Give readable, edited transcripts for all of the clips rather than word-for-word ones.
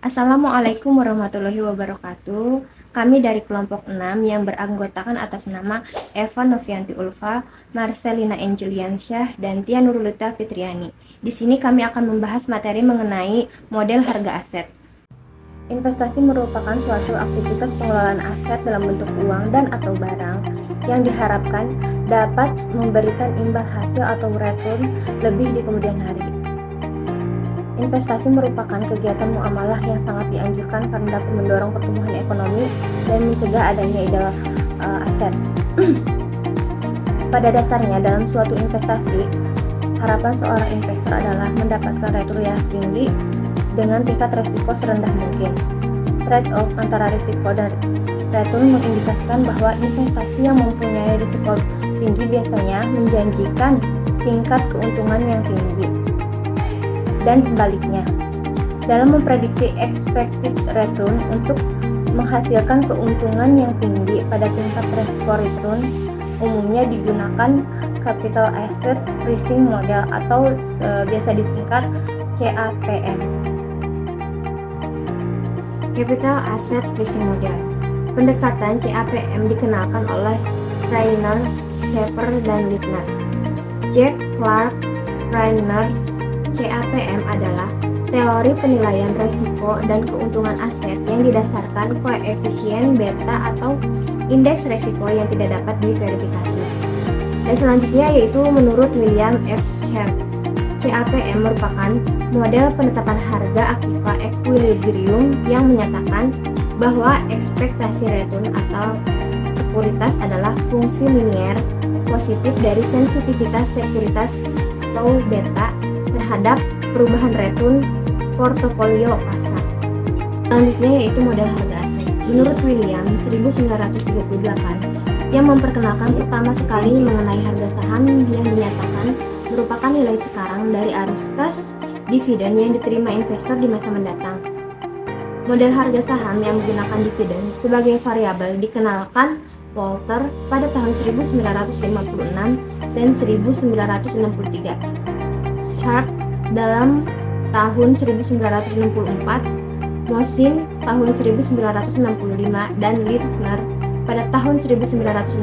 Assalamualaikum warahmatullahi wabarakatuh. Kami dari kelompok 6 yang beranggotakan atas nama Eva Novianti Ulfa, Marcelina Angeliansyah, dan Tia Nurulita Fitriani. Di sini kami akan membahas materi mengenai model harga aset. Investasi merupakan suatu aktivitas pengelolaan aset dalam bentuk uang dan atau barang yang diharapkan dapat memberikan imbal hasil atau return lebih di kemudian hari. Investasi merupakan kegiatan muamalah yang sangat dianjurkan karena dapat mendorong pertumbuhan ekonomi dan mencegah adanya ideal aset. Pada dasarnya, dalam suatu investasi, harapan seorang investor adalah mendapatkan return yang tinggi dengan tingkat risiko serendah mungkin. Trade-off antara risiko dan return mengindikasikan bahwa investasi yang mempunyai risiko tinggi biasanya menjanjikan tingkat keuntungan yang tinggi. Dan sebaliknya, dalam memprediksi expected return untuk menghasilkan keuntungan yang tinggi pada tingkat risiko return, umumnya digunakan capital asset pricing model atau biasa disingkat CAPM. Capital Asset Pricing Model. Pendekatan CAPM dikenalkan oleh Rainer, Schaefer, dan Littner. Jack Clark Rainers. CAPM adalah teori penilaian risiko dan keuntungan aset yang didasarkan koefisien beta atau indeks risiko yang tidak dapat diverifikasi. Dan selanjutnya yaitu menurut William F. Schaef, CAPM merupakan model penetapan harga aktiva equilibrium yang menyatakan bahwa ekspektasi return atau sekuritas adalah fungsi linier positif dari sensitivitas sekuritas atau beta terhadap perubahan return portofolio pasar. Selanjutnya yaitu model harga aset. Menurut William 1938 yang memperkenalkan utama sekali mengenai harga saham yang dinyatakan merupakan nilai sekarang dari arus kas dividen yang diterima investor di masa mendatang. Model harga saham yang menggunakan dividen sebagai variabel dikenalkan Walter pada tahun 1956 dan 1963. Sharp dalam tahun 1964, Mosin tahun 1965, dan Littner pada tahun 1966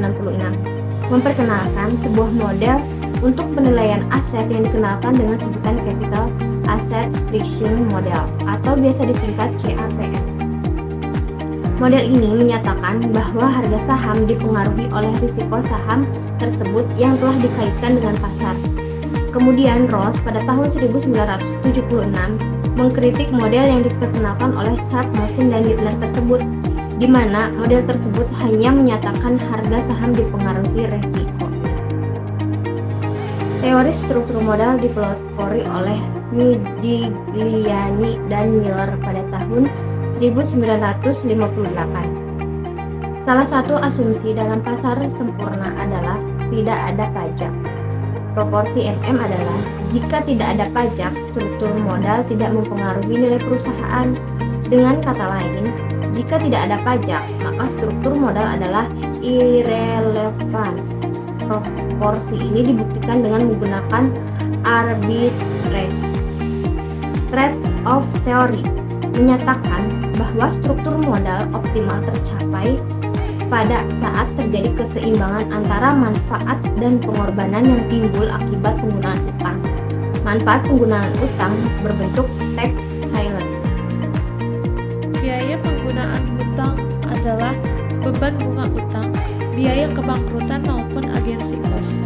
memperkenalkan sebuah model untuk penilaian aset yang dikenalkan dengan sebutan Capital Asset Pricing Model atau biasa disingkat CAPM. Model ini menyatakan bahwa harga saham dipengaruhi oleh risiko saham tersebut yang telah dikaitkan dengan pasar. Kemudian Ross pada tahun 1976 mengkritik model yang diperkenalkan oleh Sharp, Mosin, dan Littner tersebut, di mana model tersebut hanya menyatakan harga saham dipengaruhi resiko. Teori struktur modal dipelopori oleh Midigliani dan Miller pada tahun 1958. Salah satu asumsi dalam pasar sempurna adalah tidak ada pajak. Proporsi MM adalah jika tidak ada pajak, struktur modal tidak mempengaruhi nilai perusahaan. Dengan kata lain, jika tidak ada pajak, maka struktur modal adalah irrelevance. Proporsi ini dibuktikan dengan menggunakan arbitrage. Trade-off theory menyatakan bahwa struktur modal optimal tercapai pada saat terjadi keseimbangan antara manfaat dan pengorbanan yang timbul akibat penggunaan utang. Manfaat penggunaan utang berbentuk tax haven. Biaya penggunaan utang adalah beban bunga utang, biaya kebangkrutan maupun agensi kos.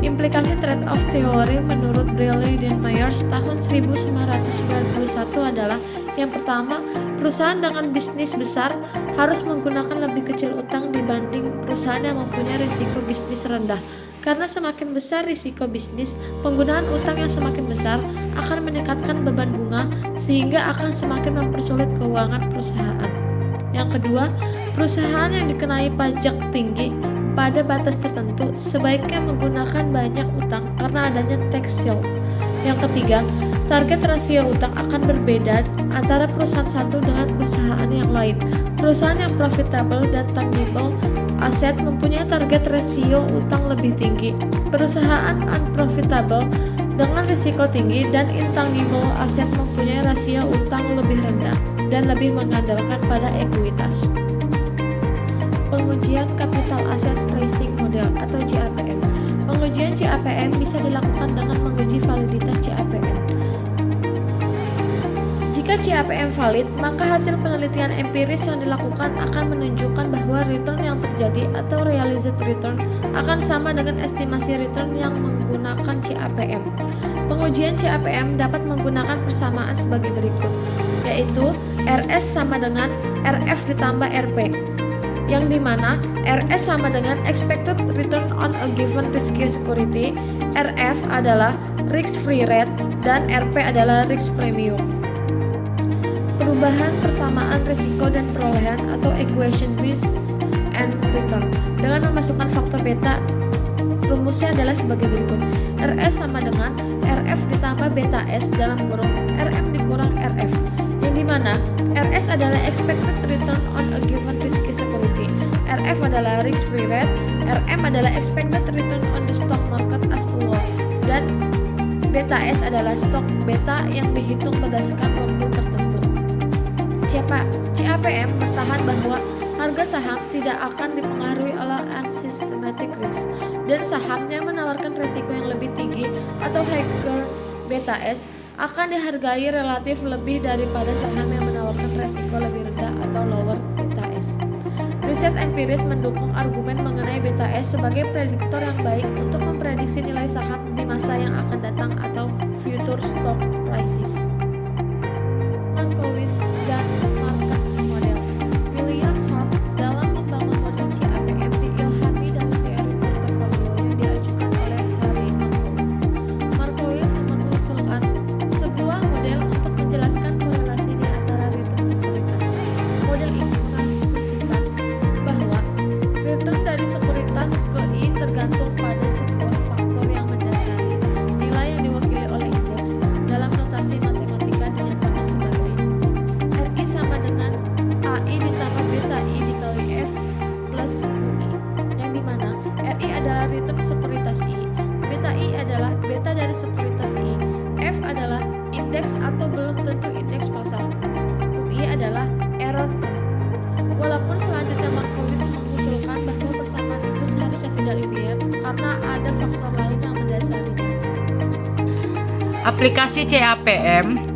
Implikasi trade-off teori menurut Brearley dan Myers tahun 1991 adalah yang pertama, perusahaan dengan bisnis besar harus menggunakan lebih kecil utang dibanding perusahaan yang mempunyai risiko bisnis rendah. Karena semakin besar risiko bisnis, penggunaan utang yang semakin besar akan meningkatkan beban bunga sehingga akan semakin mempersulit keuangan perusahaan. Yang kedua, perusahaan yang dikenai pajak tinggi pada batas tertentu sebaiknya menggunakan banyak utang karena adanya tax shield. Yang ketiga, target rasio utang akan berbeda antara perusahaan satu dengan perusahaan yang lain. Perusahaan yang profitable dan tangible aset mempunyai target rasio utang lebih tinggi. Perusahaan unprofitable dengan risiko tinggi dan intangible aset mempunyai rasio utang lebih rendah. dan lebih mengandalkan pada ekuitas. Pengujian Capital Asset Pricing Model atau CAPM. Pengujian CAPM bisa dilakukan dengan menguji validitas CAPM. Jika CAPM valid, maka hasil penelitian empiris yang dilakukan akan menunjukkan bahwa return yang terjadi atau realized return akan sama dengan estimasi return yang menggunakan CAPM. Pengujian CAPM dapat menggunakan persamaan sebagai berikut, yaitu RS sama dengan RF ditambah RP, yang dimana RS sama dengan expected return on a given risky security, RF adalah risk-free rate, dan RP adalah risk premium. Perubahan persamaan risiko dan perolehan atau equation risk and return dengan memasukkan faktor beta. Rumusnya adalah sebagai berikut. RS sama dengan RF ditambah beta S dalam kurung RM dikurang RF, yang dimana RS adalah expected return on a given risky security, RF adalah risk free rate, RM adalah expected return on the stock market as a whole, dan beta S adalah stok beta yang dihitung berdasarkan waktu tertentu. CAPM bertahan bahwa harga saham tidak akan dipengaruhi oleh unsystematic risk, dan saham yang menawarkan risiko yang lebih tinggi atau higher beta S akan dihargai relatif lebih daripada saham yang menawarkan risiko lebih rendah atau lower beta S. Riset empiris mendukung argumen mengenai beta S sebagai prediktor yang baik untuk memprediksi nilai saham di masa yang akan datang atau future stock prices. Markowitz dan market model. William Sharp dalam membangun model CAPM diilhami dari teori portofolio yang diajukan oleh Harry Markowitz. Markowitz mengusulkan sebuah model untuk menjelaskan korelasi di antara return sekuritas. Model ini mengasumsikan bahwa return dari sekuritas ke I tergantung pada sebuah faktor yang mendasari nilai yang diwakili oleh indeks. Dalam notasi matematika dinyatakan sebagai RI sama dengan AI ditambah beta I dikali F plus UI, yang dimana RI adalah return sekuritas I, beta I adalah beta dari sekuritas I, F adalah indeks atau belum tentu indeks pasar, UI adalah error term. Walaupun selanjutnya Markowitz mengusulkan bahwa persamaan itu seharusnya tidak linear karena ada faktor lain yang mendasarinya. Aplikasi CAPM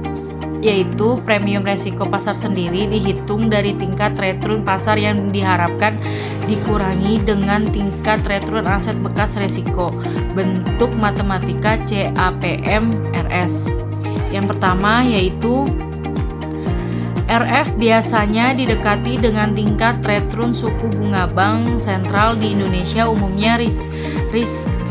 yaitu premium resiko pasar sendiri dihitung dari tingkat return pasar yang diharapkan dikurangi dengan tingkat return aset bekas resiko. Bentuk matematika CAPM RS. Yang pertama yaitu RF biasanya didekati dengan tingkat return suku bunga bank sentral di Indonesia, umumnya risk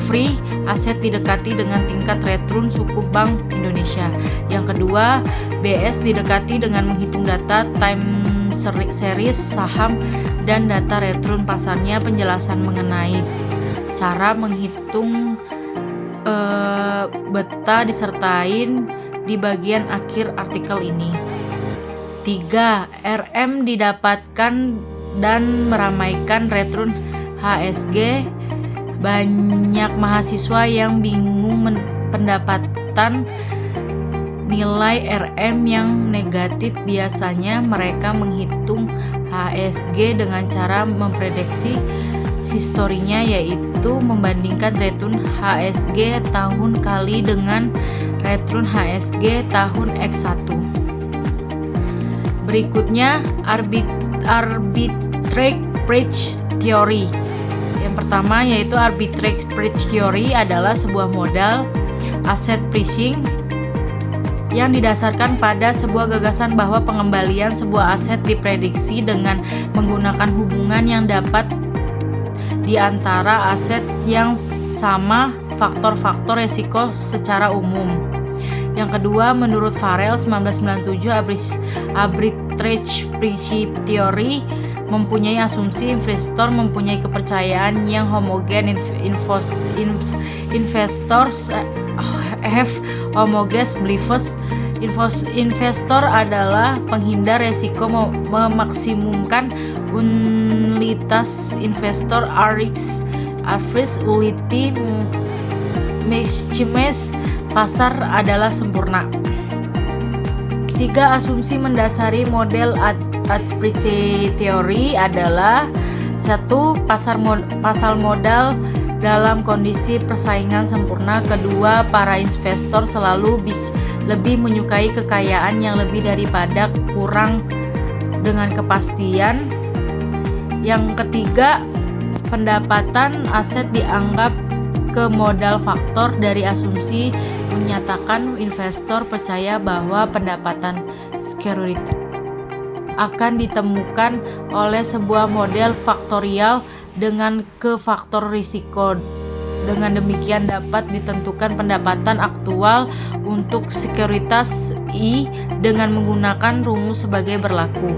free aset didekati dengan tingkat return suku bank Indonesia. Yang kedua, BS didekati dengan menghitung data time series saham dan data return pasarnya. Penjelasan mengenai cara menghitung beta disertain di bagian akhir artikel ini. 3. RM didapatkan dan meramaikan return HSG. Banyak mahasiswa yang bingung pendapatan nilai RM yang negatif. Biasanya mereka menghitung HSG dengan cara memprediksi historinya, yaitu membandingkan return HSG tahun kali dengan return HSG tahun X1. Berikutnya arbitrage price theory. Yang pertama yaitu arbitrage price theory adalah sebuah modal asset pricing yang didasarkan pada sebuah gagasan bahwa pengembalian sebuah aset diprediksi dengan menggunakan hubungan yang dapat di antara aset yang sama faktor-faktor resiko secara umum. Yang kedua, menurut Farrell 1997, arbitrage price theory mempunyai asumsi investor mempunyai kepercayaan yang homogen. Investors have homogeneous beliefs. Investor adalah penghindar resiko, memaksimumkan utilitas. Investor are risk averse, utility maximize. Pasar adalah sempurna. Tiga asumsi mendasari model Adsprice Theory adalah: 1. Pasar modal dalam kondisi persaingan sempurna. 2. Para investor selalu lebih menyukai kekayaan yang lebih daripada kurang dengan kepastian. Yang ketiga, pendapatan aset dianggap ke modal faktor dari asumsi menyatakan investor percaya bahwa pendapatan sekuritas akan ditemukan oleh sebuah model faktorial dengan ke faktor risiko. Dengan demikian dapat ditentukan pendapatan aktual untuk sekuritas I dengan menggunakan rumus sebagai berlaku.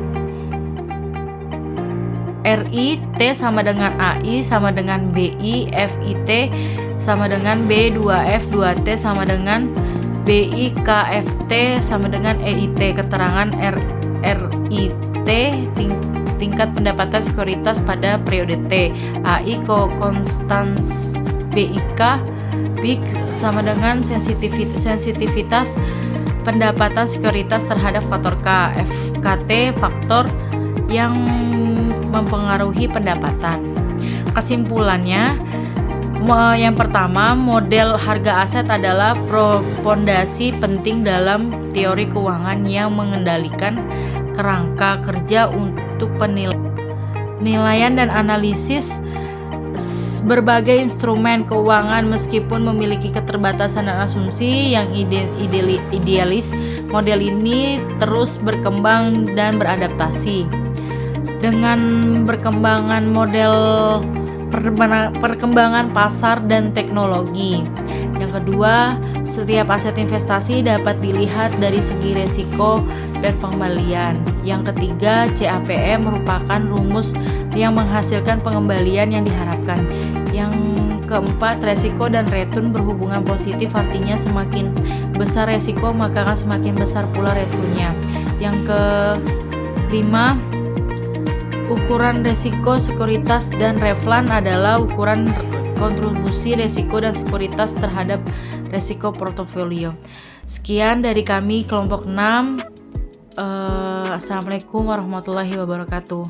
RI T sama dengan AI sama dengan BI FIT sama dengan B2F 2T sama dengan BI KFT sama dengan EIT. Keterangan RIT tingkat pendapatan sekuritas pada periode T. AI konstans BIK BIK sama dengan sensitivitas pendapatan sekuritas terhadap faktor K. FKT faktor yang mempengaruhi pendapatan. Kesimpulannya, yang pertama, model harga aset adalah pondasi penting dalam teori keuangan yang mengendalikan kerangka kerja untuk penilaian dan analisis berbagai instrumen keuangan. Meskipun memiliki keterbatasan dan asumsi yang idealis, model ini terus berkembang dan beradaptasi dengan perkembangan pasar dan teknologi. Yang kedua, setiap aset investasi dapat dilihat dari segi resiko dan pengembalian. Yang ketiga, CAPM merupakan rumus yang menghasilkan pengembalian yang diharapkan. Yang keempat, resiko dan return berhubungan positif, artinya semakin besar resiko maka akan semakin besar pula returnnya. Yang kelima, ukuran resiko sekuritas dan Revlan adalah ukuran kontribusi resiko dan sekuritas terhadap resiko portofolio. Sekian dari kami kelompok 6. Assalamualaikum warahmatullahi wabarakatuh.